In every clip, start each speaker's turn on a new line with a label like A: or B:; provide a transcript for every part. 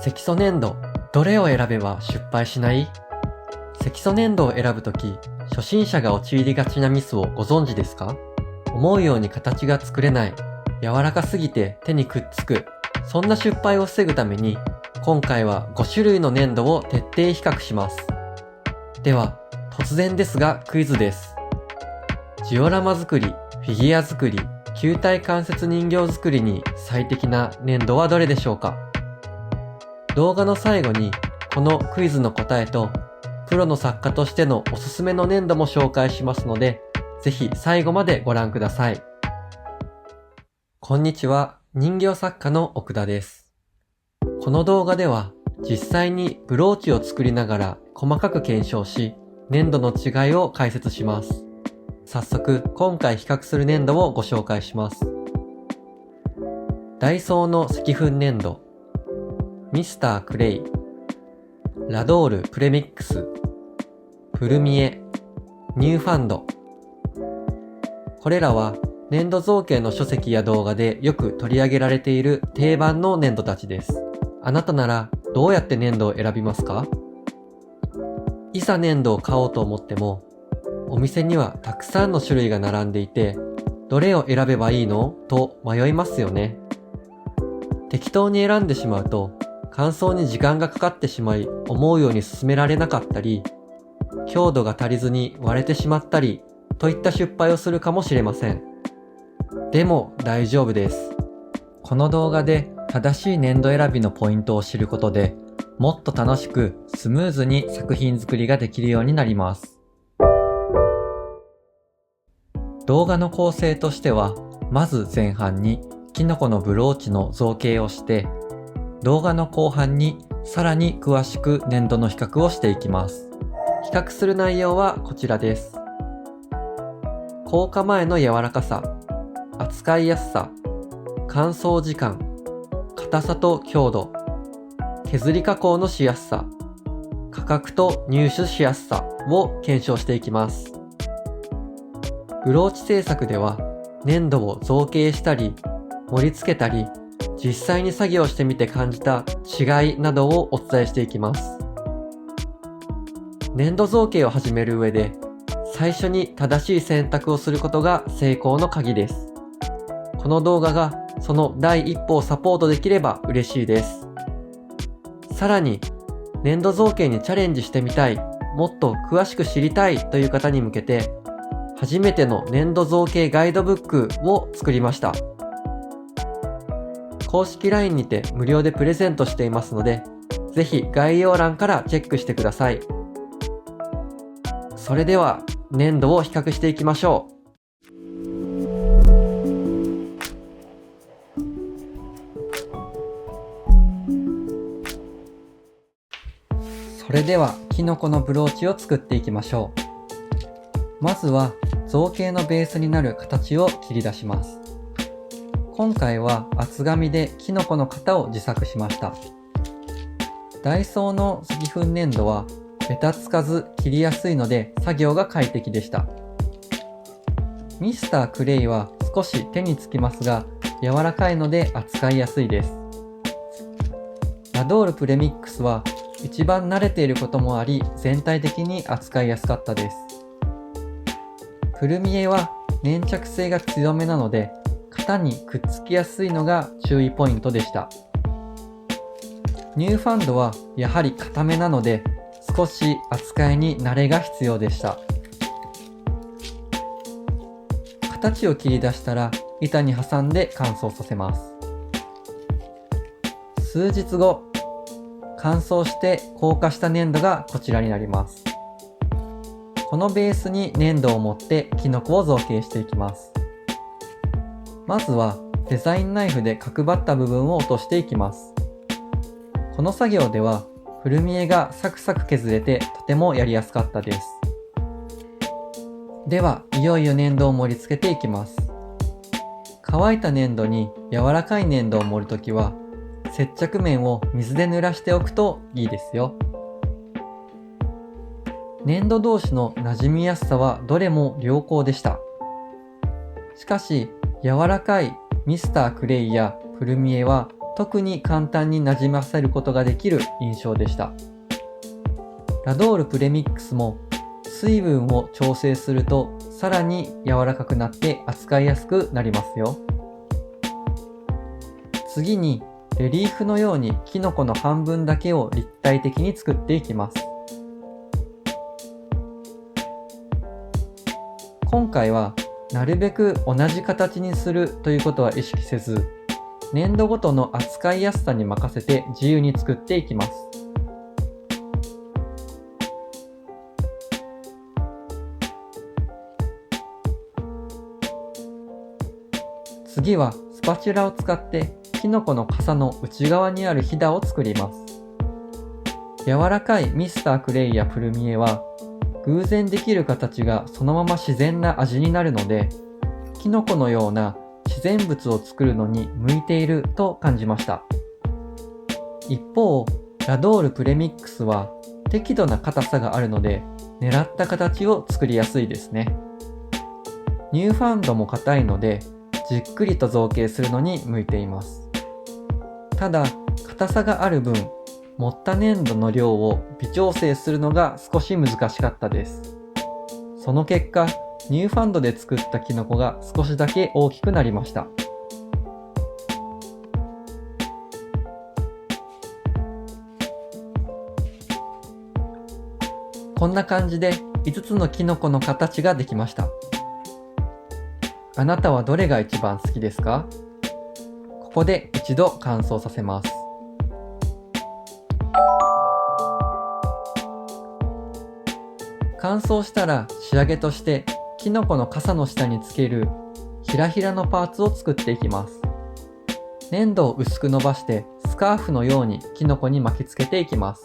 A: 積素粘土、どれを選べば失敗しない？積素粘土を選ぶとき、初心者が陥りがちなミスをご存知ですか？思うように形が作れない、柔らかすぎて手にくっつく、そんな失敗を防ぐために、今回は5種類の粘土を徹底比較します。では、突然ですがクイズです。ジオラマ作り、フィギュア作り、球体関節人形作りに最適な粘土はどれでしょうか？動画の最後にこのクイズの答えとプロの作家としてのおすすめの粘土も紹介しますので、ぜひ最後までご覧ください。こんにちは、人形作家の奥田です。この動画では実際にブローチを作りながら細かく検証し、粘土の違いを解説します。早速、今回比較する粘土をご紹介します。ダイソーの石粉粘土、ミスタークレイ、ラドールプレミックス、プルミエ、ニューファンド。これらは粘土造形の書籍や動画でよく取り上げられている定番の粘土たちです。あなたならどうやって粘土を選びますか？いざ粘土を買おうと思っても、お店にはたくさんの種類が並んでいて、どれを選べばいいの？と迷いますよね。適当に選んでしまうと、乾燥に時間がかかってしまい、思うように進められなかったり、強度が足りずに割れてしまったり、といった失敗をするかもしれません。でも大丈夫です。この動画で正しい粘土選びのポイントを知ることで、もっと楽しくスムーズに作品作りができるようになります。動画の構成としては、まず前半にキノコのブローチの造形をして、動画の後半にさらに詳しく粘土の比較をしていきます。比較する内容はこちらです。硬化前の柔らかさ、扱いやすさ、乾燥時間、硬さと強度、削り加工のしやすさ、価格と入手しやすさを検証していきます。ブローチ制作では粘土を造形したり、盛り付けたり、実際に作業してみて感じた違いなどをお伝えしていきます。粘土造形を始める上で、最初に正しい選択をすることが成功の鍵です。この動画がその第一歩をサポートできれば嬉しいです。さらに、粘土造形にチャレンジしてみたい、もっと詳しく知りたいという方に向けて、初めての粘土造形ガイドブックを作りました。公式 LINE にて無料でプレゼントしていますので、ぜひ概要欄からチェックしてください。それでは粘土を比較していきましょう。それではキノコのブローチを作っていきましょう。まずは造形のベースになる形を切り出します。今回は厚紙でキノコの型を自作しました。ダイソーの石粉粘土はベタつかず切りやすいので作業が快適でした。ミスタークレイは少し手につきますが柔らかいので扱いやすいです。ラドールプレミックスは一番慣れていることもあり全体的に扱いやすかったです。プルミエは粘着性が強めなので型にくっつきやすいのが注意ポイントでした。ニューファンドはやはり硬めなので少し扱いに慣れが必要でした。形を切り出したら板に挟んで乾燥させます。数日後、乾燥して硬化した粘土がこちらになります。このベースに粘土を持ってキノコを造形していきます。まずはデザインナイフで角張った部分を落としていきます。この作業ではプルミエがサクサク削れてとてもやりやすかったです。では、いよいよ粘土を盛り付けていきます。乾いた粘土に柔らかい粘土を盛るときは、接着面を水で濡らしておくといいですよ。粘土同士の馴染みやすさはどれも良好でした。しかし、柔らかいミスタークレイやプルミエは特に簡単に馴染ませることができる印象でした。ラドールプレミックスも水分を調整するとさらに柔らかくなって扱いやすくなりますよ。次にレリーフのようにキノコの半分だけを立体的に作っていきます。今回はなるべく同じ形にするということは意識せず、粘土ごとの扱いやすさに任せて自由に作っていきます。次はスパチュラを使ってキノコの傘の内側にあるひだを作ります。柔らかいミスタークレイやプルミエは偶然できる形がそのまま自然な味になるので、キノコのような自然物を作るのに向いていると感じました。一方、ラドールプレミックスは適度な硬さがあるので狙った形を作りやすいですね。ニューファンドも硬いのでじっくりと造形するのに向いています。ただ、硬さがある分、盛った粘土の量を微調整するのが少し難しかったです。その結果、ニューファンドで作ったキノコが少しだけ大きくなりました。こんな感じで5つのキノコの形ができました。あなたはどれが一番好きですか？ここで一度乾燥させます。乾燥したら仕上げとしてキノコの傘の下につけるひらひらのパーツを作っていきます。粘土を薄く伸ばしてスカーフのようにキノコに巻きつけていきます。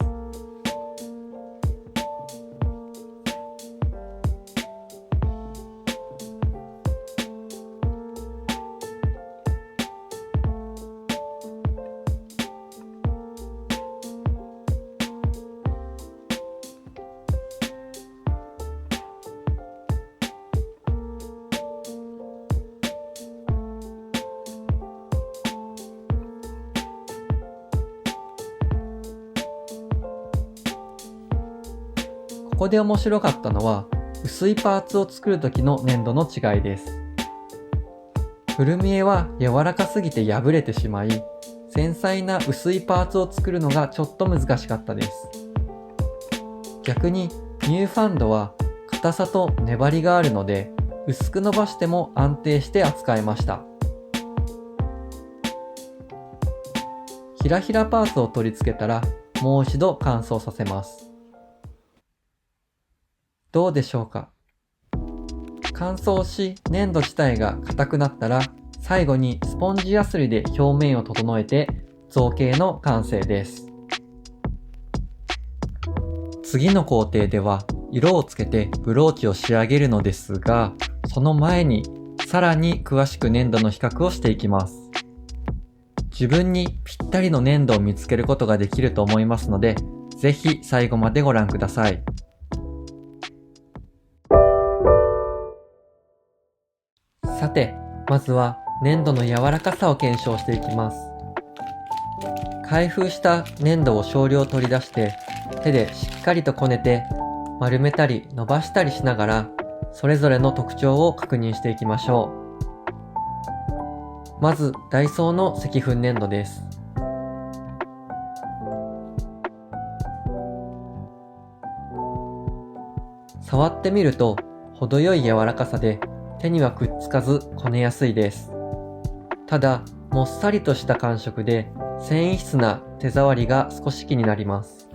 A: ここで面白かったのは薄いパーツを作る時の粘土の違いです。プルミエは柔らかすぎて破れてしまい、繊細な薄いパーツを作るのがちょっと難しかったです。逆にニューファンドは硬さと粘りがあるので薄く伸ばしても安定して扱えました。ひらひらパーツを取り付けたらもう一度乾燥させます。どうでしょうか？乾燥し粘土自体が硬くなったら最後にスポンジヤスリで表面を整えて造形の完成です。次の工程では色をつけてブローチを仕上げるのですが、その前にさらに詳しく粘土の比較をしていきます。自分にぴったりの粘土を見つけることができると思いますので、ぜひ最後までご覧ください。さて、まずは粘土の柔らかさを検証していきます。開封した粘土を少量取り出して手でしっかりとこねて丸めたり伸ばしたりしながらそれぞれの特徴を確認していきましょう。まずダイソーの石粉粘土です。触ってみると程よい柔らかさで手にはくっつかずこねやすいです。ただ、もっさりとした感触で繊維質な手触りが少し気になります。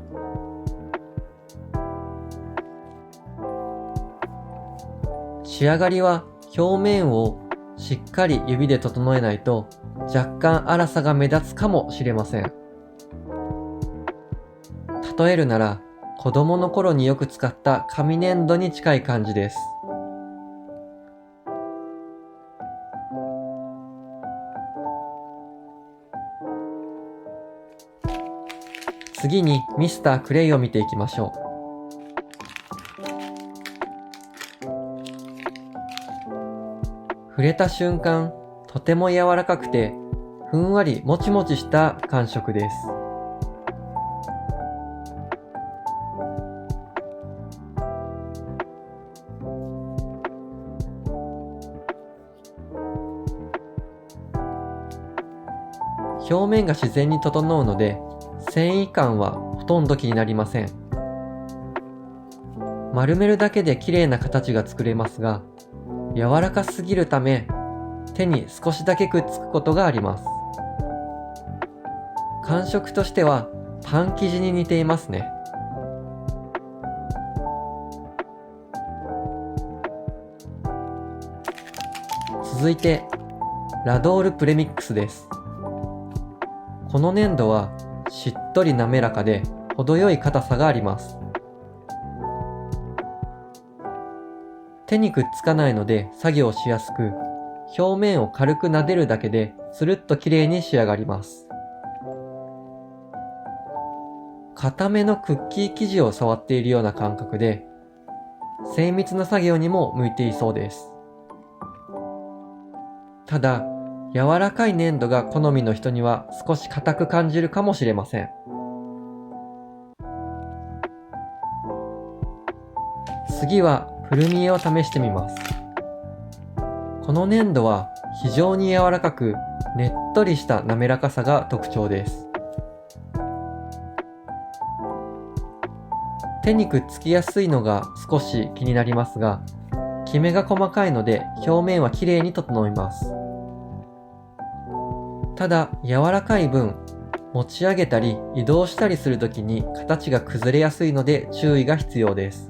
A: 仕上がりは表面をしっかり指で整えないと若干粗さが目立つかもしれません。例えるなら子供の頃によく使った紙粘土に近い感じです。次にミスタークレイを見ていきましょう。触れた瞬間、とても柔らかくてふんわりもちもちした感触です。表面が自然に整うので、繊維感はほとんど気になりません。丸めるだけで綺麗な形が作れますが、柔らかすぎるため、手に少しだけくっつくことがあります。感触としてはパン生地に似ていますね。続いて、ラドールプレミックスです。この粘土はしっとり滑らかで程よい硬さがあります。手にくっつかないので作業しやすく、表面を軽く撫でるだけでスルッと綺麗に仕上がります。固めのクッキー生地を触っているような感覚で、精密な作業にも向いていそうです。ただ、柔らかい粘土が好みの人には少し硬く感じるかもしれません。次は古見えを試してみます。この粘土は非常に柔らかく、ねっとりした滑らかさが特徴です。手にくっつきやすいのが少し気になりますが、きめが細かいので表面は綺麗に整います。ただ柔らかい分、持ち上げたり移動したりするときに形が崩れやすいので注意が必要です。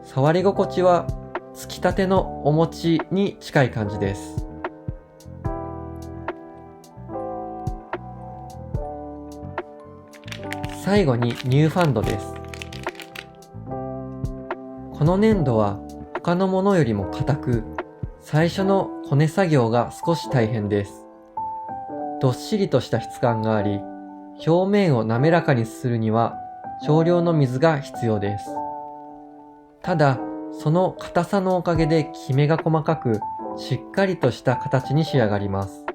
A: 触り心地はつきたてのお餅に近い感じです。最後にニューファンドです。この粘土は他のものよりも硬く、最初のこね作業が少し大変です。どっしりとした質感があり、表面を滑らかにするには少量の水が必要です。ただ、その硬さのおかげできめが細かく、しっかりとした形に仕上がります。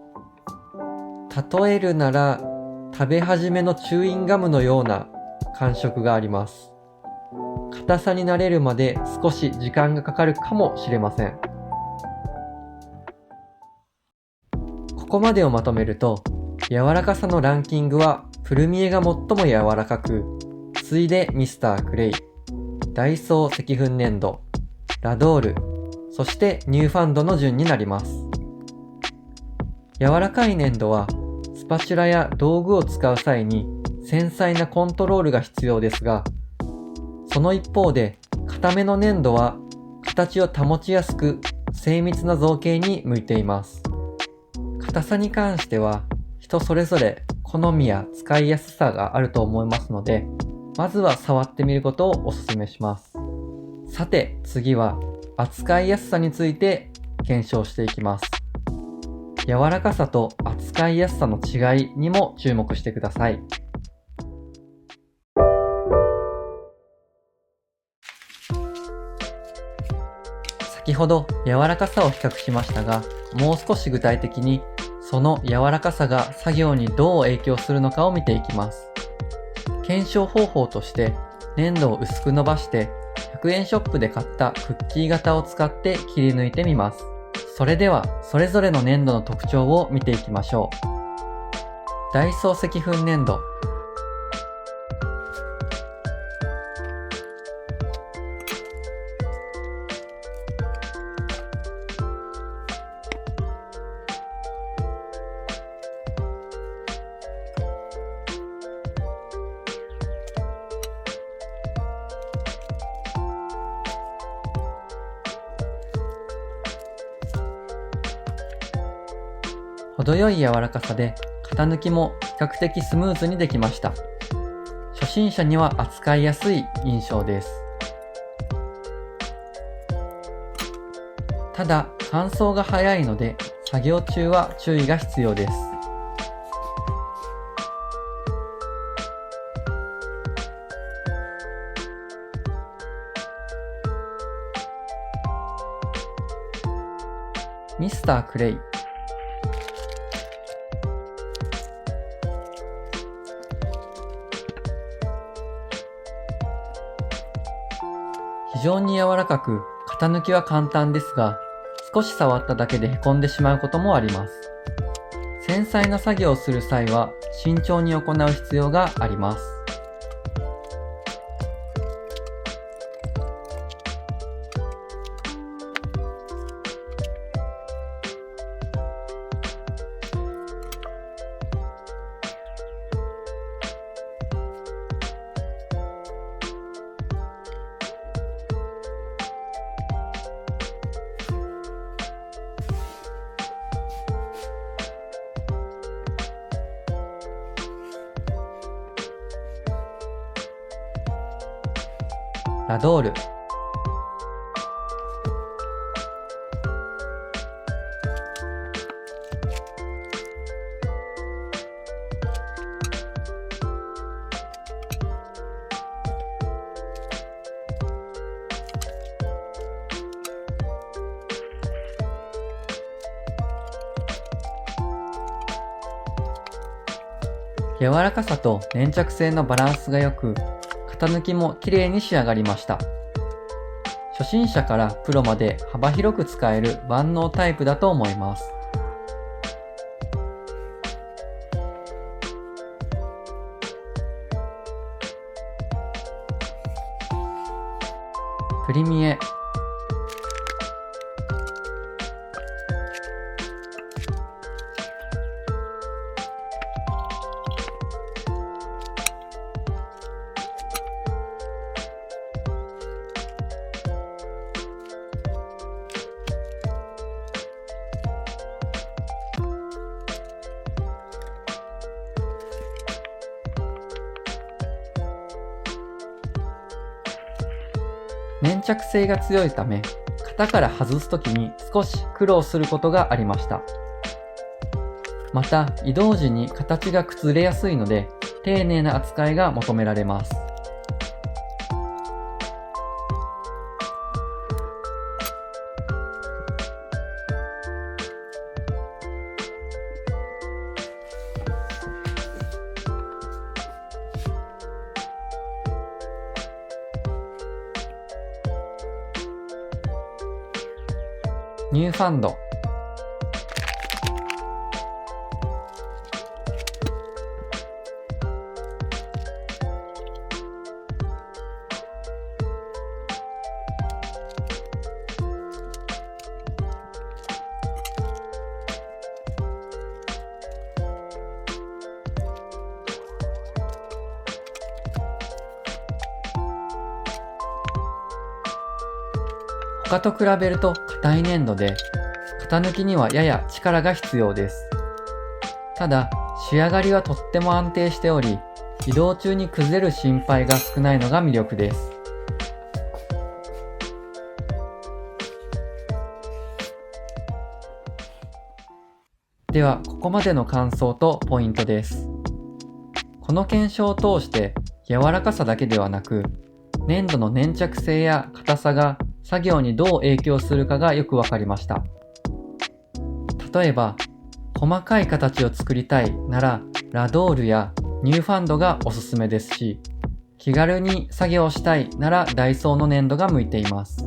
A: 例えるなら、食べ始めのチューインガムのような感触があります。硬さに慣れるまで少し時間がかかるかもしれません。ここまでをまとめると、柔らかさのランキングは古見えが最も柔らかく、次いでミスタークレイ、ダイソー石粉粘土、ラドール、そしてニューファンドの順になります。柔らかい粘土はスパチュラや道具を使う際に繊細なコントロールが必要ですが、その一方で硬めの粘土は形を保ちやすく精密な造形に向いています。硬さに関しては人それぞれ好みや使いやすさがあると思いますので、まずは触ってみることをお勧めします。さて次は扱いやすさについて検証していきます。柔らかさと扱いやすさの違いにも注目してください。先ほど柔らかさを比較しましたが、もう少し具体的にその柔らかさが作業にどう影響するのかを見ていきます。検証方法として粘土を薄く伸ばして100円ショップで買ったクッキー型を使って切り抜いてみます。それではそれぞれの粘土の特徴を見ていきましょう。ダイソー石粉粘土。程よい柔らかさで型抜きも比較的スムーズにできました。初心者には扱いやすい印象です。ただ乾燥が早いので作業中は注意が必要です。ミスタークレイ。常に柔らかく、型抜きは簡単ですが、少し触っただけでへこんでしまうこともあります。繊細な作業をする際は慎重に行う必要があります。ラドール。柔らかさと粘着性のバランスが良く、型抜きも綺麗に仕上がりました。初心者からプロまで幅広く使える万能タイプだと思います。プリミエ。粘着性が強いため、型から外すときに少し苦労することがありました。また、移動時に形が崩れやすいので、丁寧な扱いが求められます。ニューファンド。他と比べると硬い粘土で、型抜きにはやや力が必要です。ただ、仕上がりはとっても安定しており、移動中に崩れる心配が少ないのが魅力です。では、ここまでの感想とポイントです。この検証を通して、柔らかさだけではなく、粘土の粘着性や硬さが作業にどう影響するかがよくわかりました。例えば、細かい形を作りたいなら、ラドールやニューファンドがおすすめですし、気軽に作業したいならダイソーの粘土が向いています。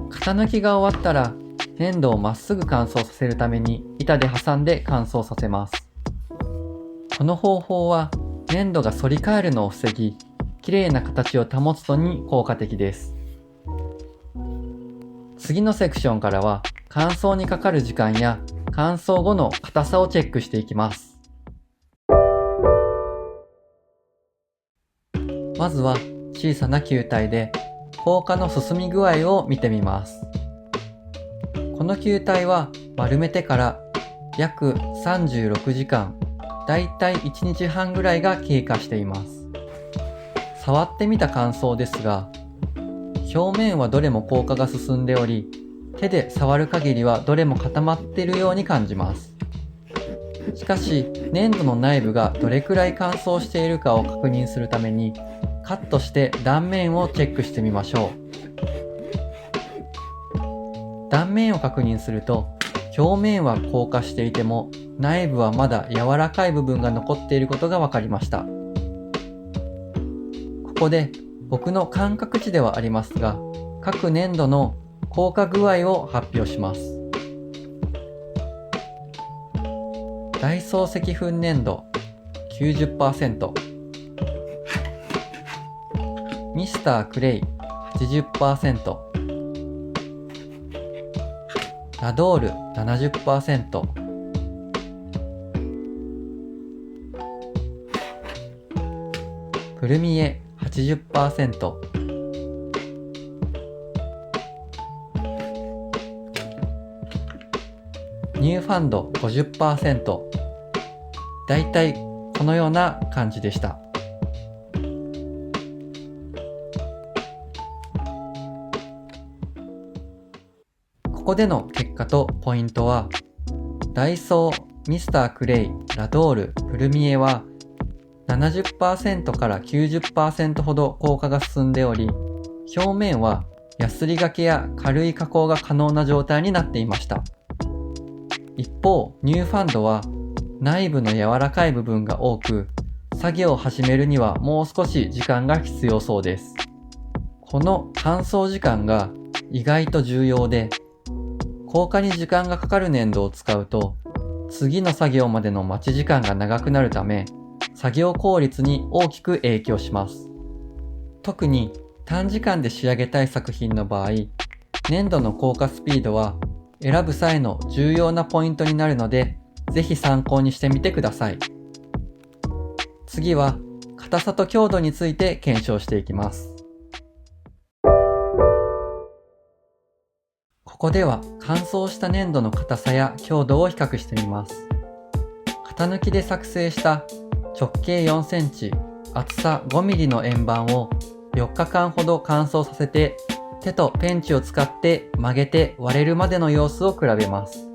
A: 型抜きが終わったら、粘土をまっすぐ乾燥させるために板で挟んで乾燥させます。この方法は粘土が反り返るのを防ぎ、綺麗な形を保つのに効果的です。次のセクションからは乾燥にかかる時間や乾燥後の硬さをチェックしていきます。まずは小さな球体で硬化の進み具合を見てみます。この球体は丸めてから約36時間、だいたい1日半ぐらいが経過しています。触ってみた感想ですが、表面はどれも硬化が進んでおり、手で触る限りはどれも固まっているように感じます。しかし、粘土の内部がどれくらい乾燥しているかを確認するために、カットして断面をチェックしてみましょう。断面を確認すると、表面は硬化していても、内部はまだ柔らかい部分が残っていることが分かりました。ここで僕の感覚値ではありますが、各粘土の硬化具合を発表します。ダイソー石粉粘土 90%、 ミスタークレイ 80%、 ラドール 70%、 プルミエ 80%、 ニューファンド 50%、 だいたいこのような感じでした。ここでの結果とポイントは、ダイソー、ミスタークレイ、ラドール、プルミエは 70% から 90% ほど硬化が進んでおり、表面はヤスリがけや軽い加工が可能な状態になっていました。一方、ニューファンドは内部の柔らかい部分が多く、作業を始めるにはもう少し時間が必要そうです。この乾燥時間が意外と重要で、硬化に時間がかかる粘土を使うと、次の作業までの待ち時間が長くなるため、作業効率に大きく影響します。特に短時間で仕上げたい作品の場合、粘土の硬化スピードは選ぶ際の重要なポイントになるので、ぜひ参考にしてみてください。次は、硬さと強度について検証していきます。ここでは乾燥した粘土の硬さや強度を比較してみます。型抜きで作成した直径4センチ、厚さ5ミリの円盤を4日間ほど乾燥させて、手とペンチを使って曲げて割れるまでの様子を比べます。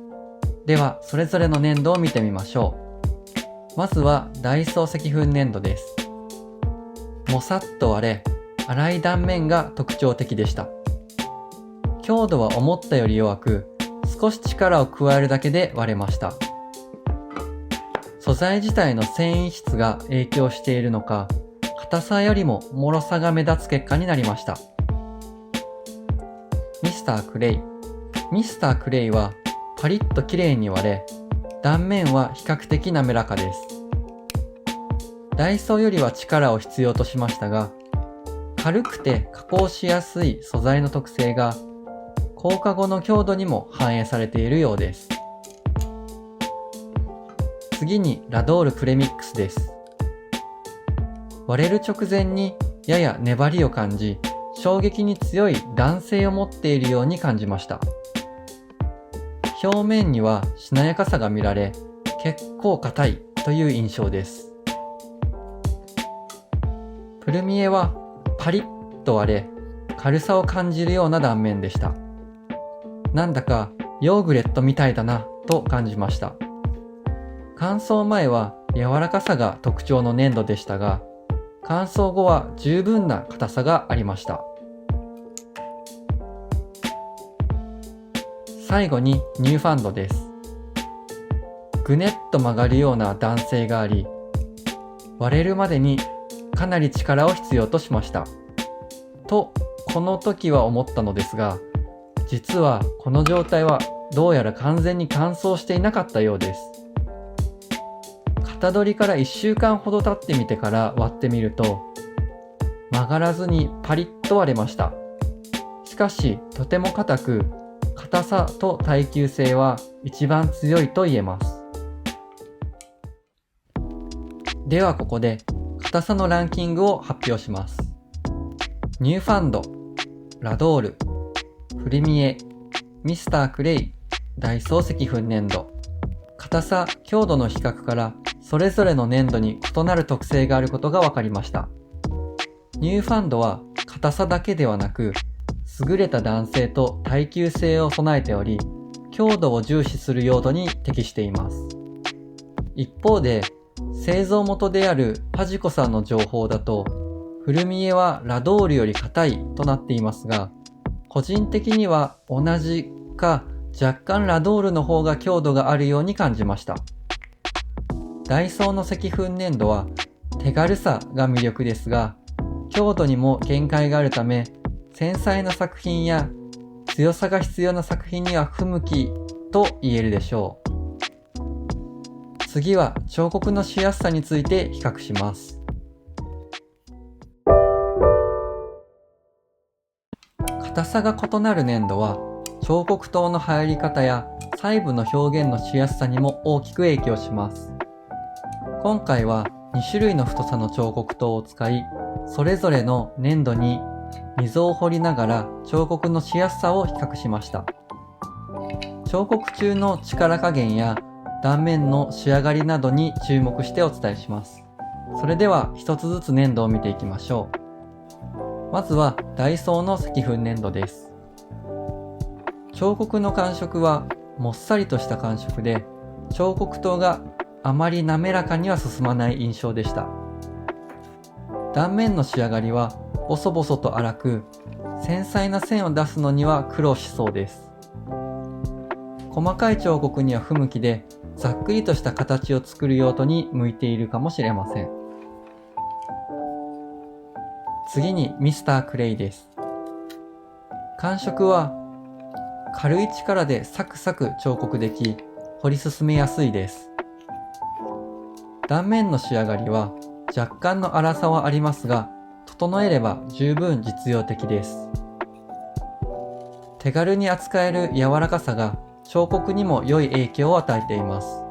A: では、それぞれの粘土を見てみましょう。まずはダイソー石粉粘土です。もさっと割れ、粗い断面が特徴的でした。強度は思ったより弱く、少し力を加えるだけで割れました。素材自体の繊維質が影響しているのか、硬さよりも脆さが目立つ結果になりました。ミスタークレイ。ミスタークレイはパリッと綺麗に割れ、断面は比較的滑らかです。ダイソーよりは力を必要としましたが、軽くて加工しやすい素材の特性が硬化後の強度にも反映されているようです。次にラドールプレミックスです。割れる直前にやや粘りを感じ、衝撃に強い弾性を持っているように感じました。表面にはしなやかさが見られ、結構硬いという印象です。プルミエはパリッと割れ、軽さを感じるような断面でした。なんだかヨーグレットみたいだなと感じました。乾燥前は柔らかさが特徴の粘土でしたが、乾燥後は十分な硬さがありました。最後にニューファンドです。ぐねっと曲がるような弾性があり、割れるまでにかなり力を必要としました。と、この時は思ったのですが、実はこの状態はどうやら完全に乾燥していなかったようです。型取りから1週間ほど経ってみてから割ってみると、曲がらずにパリッと割れました。しかし、とても硬く、硬さと耐久性は一番強いと言えます。ではここで、硬さのランキングを発表します。ニューファンド、ラドール、プルミエ、ミスタークレイ、ダイソー石粉粘土。硬さ、強度の比較からそれぞれの粘土に異なる特性があることが分かりました。ニューファンドは硬さだけではなく、優れた弾性と耐久性を備えており、強度を重視する用途に適しています。一方で、製造元であるパジコさんの情報だと、プルミエはラドールより硬いとなっていますが、個人的には同じか若干ラドールの方が強度があるように感じました。ダイソーの石粉粘土は手軽さが魅力ですが、
B: 強度にも限界があるため、繊細な作品や強さが必要な作品には不向きと言えるでしょう。次は彫刻のしやすさについて比較します。硬さが異なる粘土は彫刻刀の入り方や細部の表現のしやすさにも大きく影響します。今回は2種類の太さの彫刻刀を使い、それぞれの粘土に溝を彫りながら彫刻のしやすさを比較しました。彫刻中の力加減や断面の仕上がりなどに注目してお伝えします。それでは一つずつ粘土を見ていきましょう。まずはダイソーの石粉粘土です。彫刻の感触はもっさりとした感触で、彫刻刀があまり滑らかには進まない印象でした。断面の仕上がりはボソボソと粗く、繊細な線を出すのには苦労しそうです。細かい彫刻には不向きで、ざっくりとした形を作る用途に向いているかもしれません。次にミスタークレイです。感触は軽い力でサクサク彫刻でき、彫り進めやすいです。断面の仕上がりは若干の粗さはありますが、整えれば十分実用的です。手軽に扱える柔らかさが彫刻にも良い影響を与えています。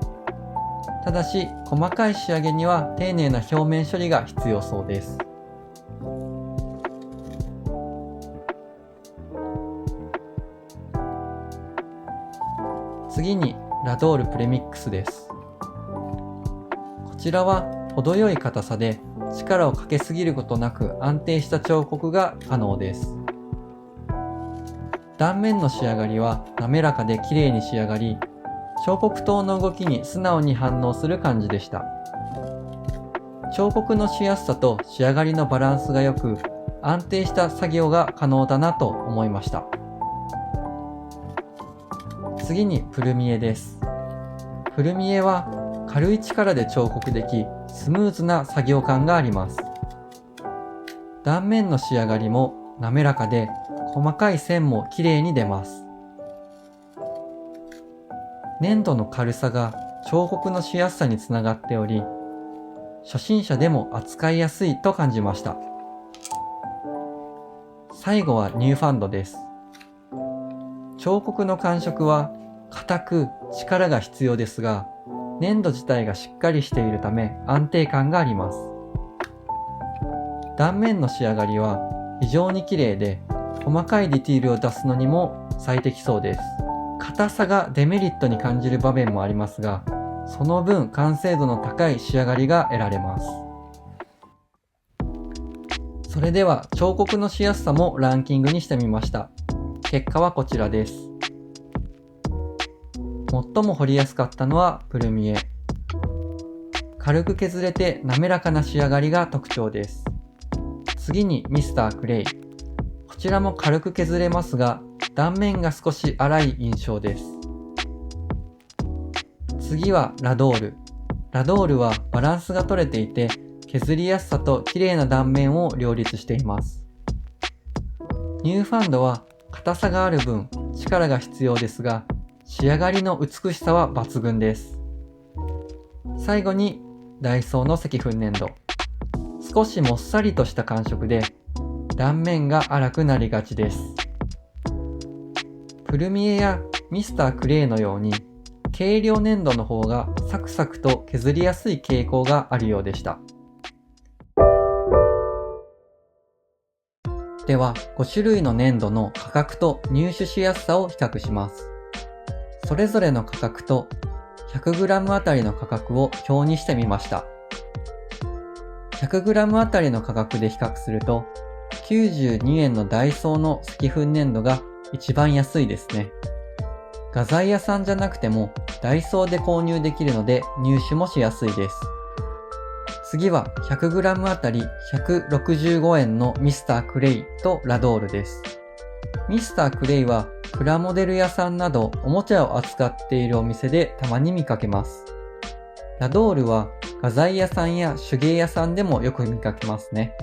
B: ただし、細かい仕上げには丁寧な表面処理が必要そうです。次にラドールプレミックスです。こちらは程よい硬さで力をかけすぎることなく安定した彫刻が可能です。断面の仕上がりは滑らかで綺麗に仕上がり、彫刻刀の動きに素直に反応する感じでした。彫刻のしやすさと仕上がりのバランスが良く、安定した作業が可能だなと思いました。次にプルミエです。プルミエは軽い力で彫刻でき、スムーズな作業感があります。断面の仕上がりも滑らかで、細かい線も綺麗に出ます。粘土の軽さが彫刻のしやすさにつながっており、初心者でも扱いやすいと感じました。最後はニューファンドです。彫刻の感触は硬く力が必要ですが、粘土自体がしっかりしているため安定感があります。断面の仕上がりは非常に綺麗で、細かいディティールを出すのにも最適そうです。硬さがデメリットに感じる場面もありますが、その分完成度の高い仕上がりが得られます。それでは彫刻のしやすさもランキングにしてみました。結果はこちらです。最も彫りやすかったのはプルミエ。軽く削れて滑らかな仕上がりが特徴です。次にミスタークレイ。こちらも軽く削れますが、断面が少し粗い印象です。次はラドール。ラドールはバランスが取れていて、削りやすさと綺麗な断面を両立しています。ニューファンドは硬さがある分力が必要ですが、仕上がりの美しさは抜群です。最後にダイソーの石粉粘土。少しもっさりとした感触で、断面が粗くなりがちです。プルミエやミスタークレイのように、軽量粘土の方がサクサクと削りやすい傾向があるようでした。では、5種類の粘土の価格と入手しやすさを比較します。それぞれの価格と 100g あたりの価格を表にしてみました。100g あたりの価格で比較すると、92円のダイソーの石粉粘土が一番安いですね。画材屋さんじゃなくてもダイソーで購入できるので入手もしやすいです。次は 100g あたり165円のミスタークレイとラドールです。ミスタークレイはプラモデル屋さんなどおもちゃを扱っているお店でたまに見かけます。ラドールは画材屋さんや手芸屋さんでもよく見かけますね。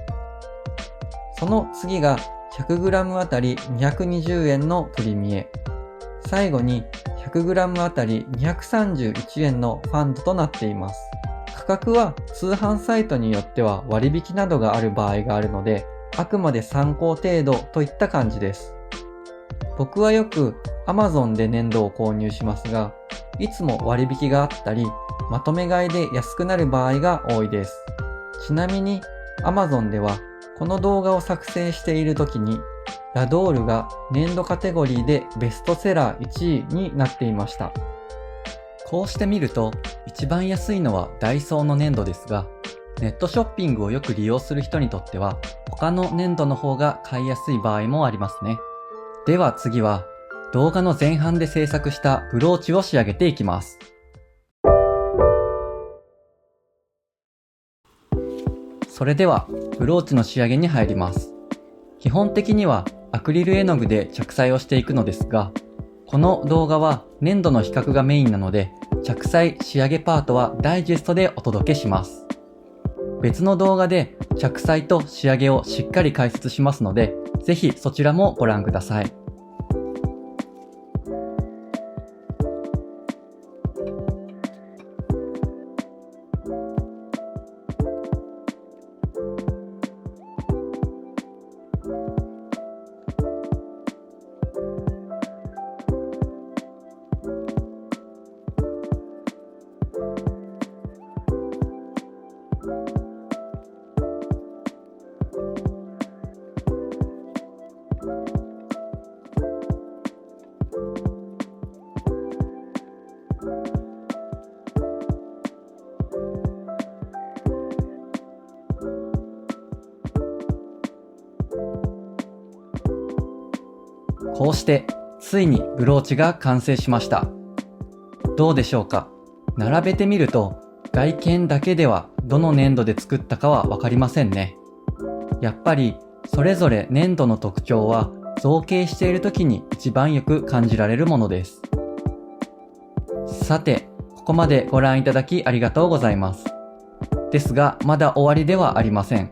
B: その次が 100g あたり220円のプリミエ。最後に 100g あたり231円のファンドとなっています。価格は通販サイトによっては割引などがある場合があるので、あくまで参考程度といった感じです。僕はよく Amazon で粘土を購入しますが、いつも割引があったり、まとめ買いで安くなる場合が多いです。ちなみに Amazon ではこの動画を作成している時にラドールが粘土カテゴリーでベストセラー1位になっていました。こうして見ると一番安いのはダイソーの粘土ですが、ネットショッピングをよく利用する人にとっては他の粘土の方が買いやすい場合もありますね。では次は動画の前半で制作したブローチを仕上げていきます。それではブローチの仕上げに入ります。基本的にはアクリル絵の具で着彩をしていくのですが、この動画は粘土の比較がメインなので、着彩仕上げパートはダイジェストでお届けします。別の動画で着彩と仕上げをしっかり解説しますので、ぜひそちらもご覧ください。こうしてついにブローチが完成しました。どうでしょうか？並べてみると外見だけではどの粘土で作ったかはわかりませんね。やっぱりそれぞれ粘土の特徴は造形している時に一番よく感じられるものです。さて、ここまでご覧いただきありがとうございます。ですがまだ終わりではありません。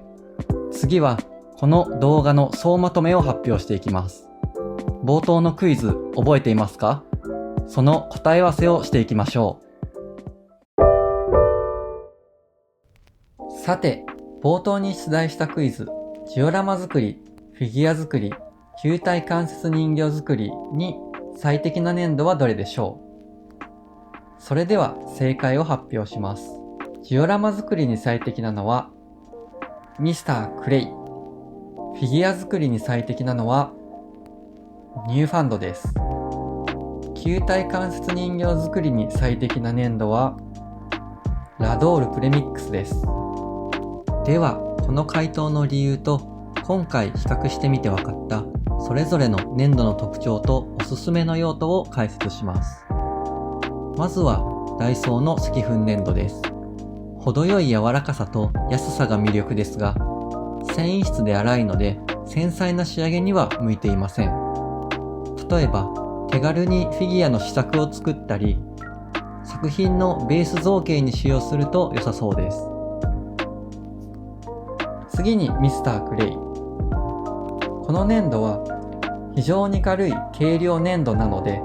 B: 次はこの動画の総まとめを発表していきます。冒頭のクイズ覚えていますか？その答え合わせをしていきましょう。さて、冒頭に出題したクイズ、ジオラマ作り、フィギュア作り、球体関節人形作りに最適な粘土はどれでしょう？それでは正解を発表します。ジオラマ作りに最適なのはミスタークレイ。フィギュア作りに最適なのはニューファンドです。球体関節人形作りに最適な粘土はラドールプレミックスです。では、この回答の理由と今回比較してみて分かったそれぞれの粘土の特徴とおすすめの用途を解説します。まずはダイソーの石粉粘土です。程よい柔らかさと安さが魅力ですが、繊維質で粗いので繊細な仕上げには向いていません。例えば手軽にフィギュアの試作を作ったり、作品のベース造形に使用すると良さそうです。次にミスタークレイ。この粘土は非常に軽い軽量粘土なので、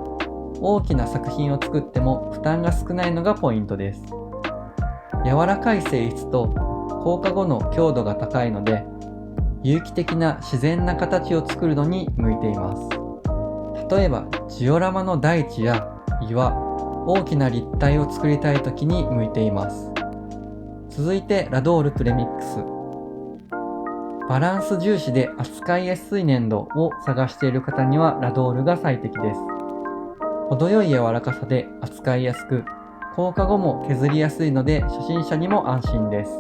B: 大きな作品を作っても負担が少ないのがポイントです。柔らかい性質と硬化後の強度が高いので、有機的な自然な形を作るのに向いています。例えばジオラマの大地や岩、大きな立体を作りたい時に向いています。続いてラドールプレミックス。バランス重視で扱いやすい粘土を探している方にはラドールが最適です。程よい柔らかさで扱いやすく、硬化後も削りやすいので初心者にも安心です。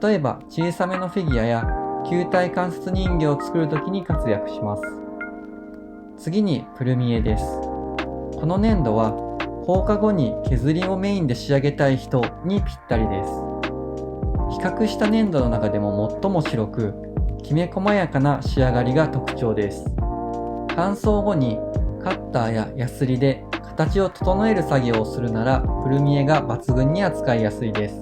B: 例えば小さめのフィギュアや球体関節人形を作るときに活躍します。次にプルミエです。この粘土は硬化後に削りをメインで仕上げたい人にぴったりです。比較した粘土の中でも最も白く、きめ細やかな仕上がりが特徴です。乾燥後にカッターやヤスリで形を整える作業をするならプルミエが抜群に扱いやすいです。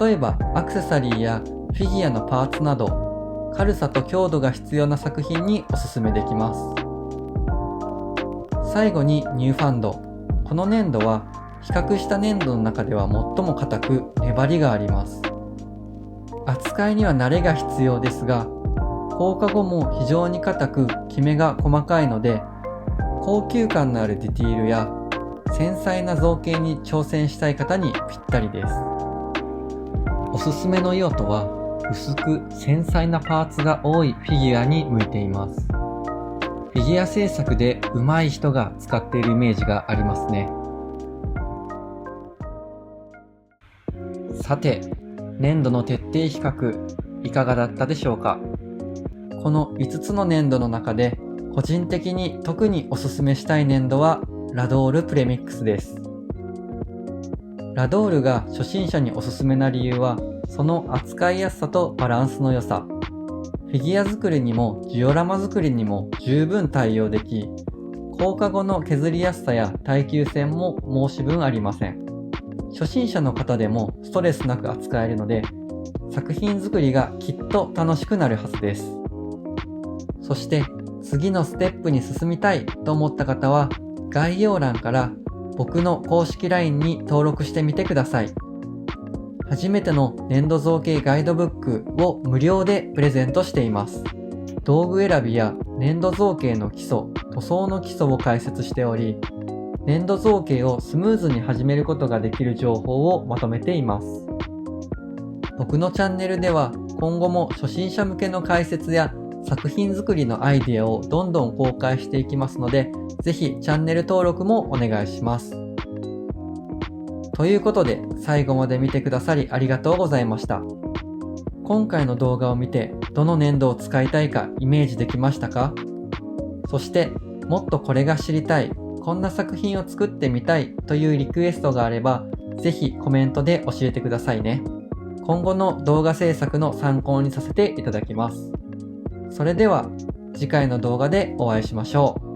B: 例えばアクセサリーやフィギュアのパーツなど、軽さと強度が必要な作品におすすめできます。最後にニューファンド。この粘土は比較した粘土の中では最も硬く粘りがあります。扱いには慣れが必要ですが、硬化後も非常に硬くきめが細かいので、高級感のあるディティールや繊細な造形に挑戦したい方にぴったりです。おすすめの用途は薄く繊細なパーツが多いフィギュアに向いています。フィギュア製作で上手い人が使っているイメージがありますね。さて、粘土の徹底比較いかがだったでしょうか。この5つの粘土の中で個人的に特におすすめしたい粘土はラドールプレミックスです。ラドールが初心者におすすめな理由はその扱いやすさとバランスの良さ。フィギュア作りにもジオラマ作りにも十分対応でき、硬化後の削りやすさや耐久性も申し分ありません。初心者の方でもストレスなく扱えるので、作品作りがきっと楽しくなるはずです。そして次のステップに進みたいと思った方は、概要欄から僕の公式 LINE に登録してみてください。初めての粘土造形ガイドブックを無料でプレゼントしています。道具選びや粘土造形の基礎、塗装の基礎を解説しており、粘土造形をスムーズに始めることができる情報をまとめています。僕のチャンネルでは今後も初心者向けの解説や作品作りのアイデアをどんどん公開していきますので、ぜひチャンネル登録もお願いします。ということで、最後まで見てくださりありがとうございました。今回の動画を見てどの粘土を使いたいかイメージできましたか？そしてもっとこれが知りたい、こんな作品を作ってみたいというリクエストがあれば、ぜひコメントで教えてくださいね。今後の動画制作の参考にさせていただきます。それでは次回の動画でお会いしましょう。